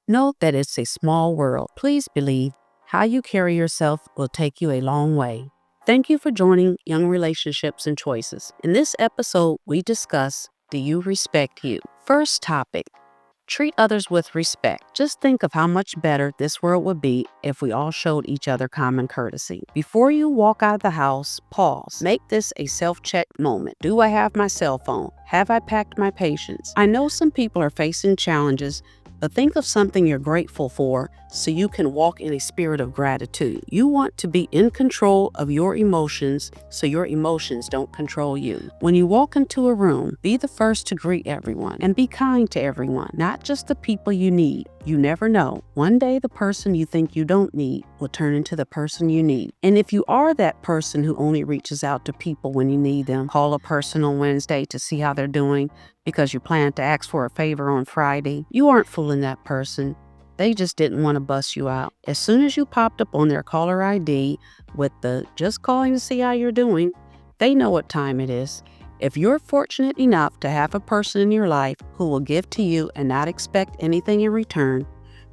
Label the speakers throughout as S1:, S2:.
S1: Know that it's a small world. Please believe how you carry yourself will take you a long way. Thank you for joining Young Relationships and Choices. In this episode, we discuss, do you respect you? First topic, treat others with respect. Just think of how much better this world would be if we all showed each other common courtesy. Before you walk out of the house, pause. Make this a self-check moment. Do I have my cell phone? Have I packed my patience? I know some people are facing challenges, but think of something you're grateful for so you can walk in a spirit of gratitude. You want to be in control of your emotions so your emotions don't control you. When you walk into a room, be the first to greet everyone and be kind to everyone, not just the people you need. You never know. One day the person you think you don't need will turn into the person you need. And if you are that person who only reaches out to people when you need them, call a person on Wednesday to see how they're doing because you plan to ask for a favor on Friday, you aren't fooling that person. They just didn't want to bust you out. As soon as you popped up on their caller ID with the just calling to see how you're doing, they know what time it is. If you're fortunate enough to have a person in your life who will give to you and not expect anything in return,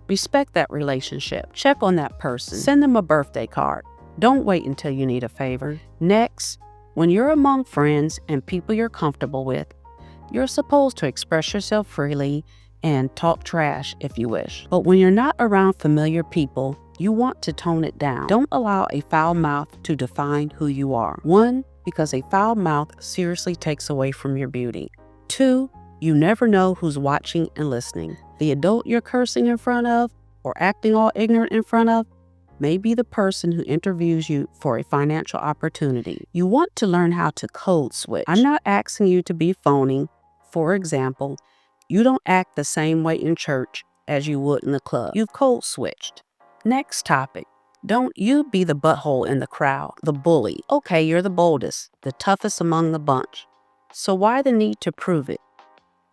S1: respect that relationship. Check on that person. Send them a birthday card. Don't wait until you need a favor. Next, when you're among friends and people you're comfortable with, you're supposed to express yourself freely and talk trash if you wish. But when you're not around familiar people, you want to tone it down. Don't allow a foul mouth to define who you are. 1, because a foul mouth seriously takes away from your beauty. 2, you never know who's watching and listening. The adult you're cursing in front of or acting all ignorant in front of may be the person who interviews you for a financial opportunity. You want to learn how to code switch. I'm not asking you to be phony. For example, you don't act the same way in church as you would in the club. You've code switched. Next topic. Don't you be the butthole in the crowd, the bully. Okay, you're the boldest, the toughest among the bunch. So why the need to prove it?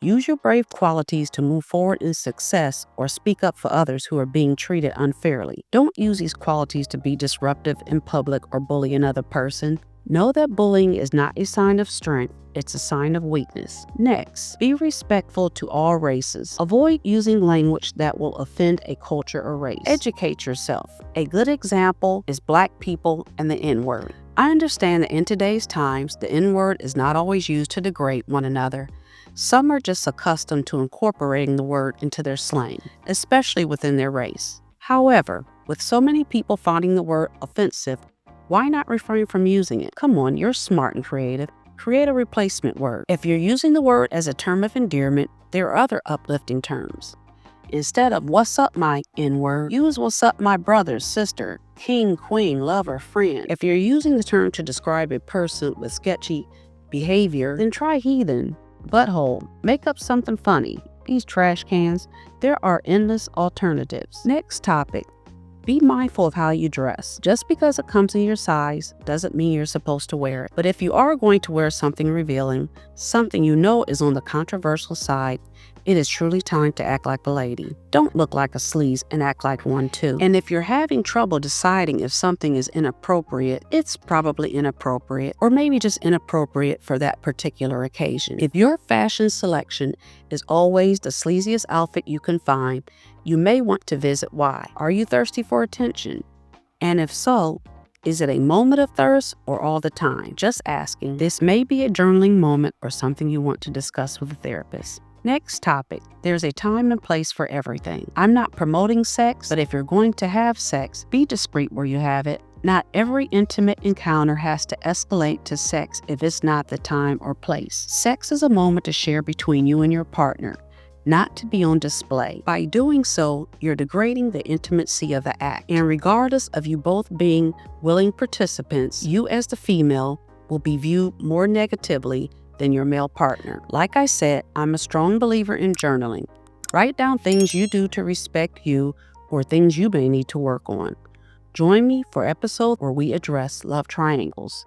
S1: Use your brave qualities to move forward in success or speak up for others who are being treated unfairly. Don't use these qualities to be disruptive in public or bully another person. Know that bullying is not a sign of strength, it's a sign of weakness. Next, be respectful to all races. Avoid using language that will offend a culture or race. Educate yourself. A good example is Black people and the N-word. I understand that in today's times, the N-word is not always used to degrade one another. Some are just accustomed to incorporating the word into their slang, especially within their race. However, with so many people finding the word offensive, why not refrain from using it? Come on, you're smart and creative. Create a replacement word. If you're using the word as a term of endearment, there are other uplifting terms. Instead of what's up my N-word, use what's up my brother, sister, king, queen, lover, friend. If you're using the term to describe a person with sketchy behavior, then try heathen, butthole. Make up something funny. These trash cans, there are endless alternatives. Next topic. Be mindful of how you dress. Just because it comes in your size doesn't mean you're supposed to wear it. But if you are going to wear something revealing, something you know is on the controversial side, it is truly time to act like a lady. Don't look like a sleaze and act like one too. And if you're having trouble deciding if something is inappropriate, it's probably inappropriate, or maybe just inappropriate for that particular occasion. If your fashion selection is always the sleaziest outfit you can find, you may want to visit why. Are you thirsty for attention? And if so, is it a moment of thirst or all the time? Just asking. This may be a journaling moment or something you want to discuss with a therapist. Next topic. There's a time and place for everything. I'm not promoting sex, but if you're going to have sex, be discreet where you have it. Not every intimate encounter has to escalate to sex if it's not the time or place. Sex is a moment to share between you and your partner, not to be on display. By doing so, you're degrading the intimacy of the act. And regardless of you both being willing participants, you as the female will be viewed more negatively than your male partner. Like I said, I'm a strong believer in journaling. Write down things you do to respect you or things you may need to work on. Join me for episodes where we address love triangles.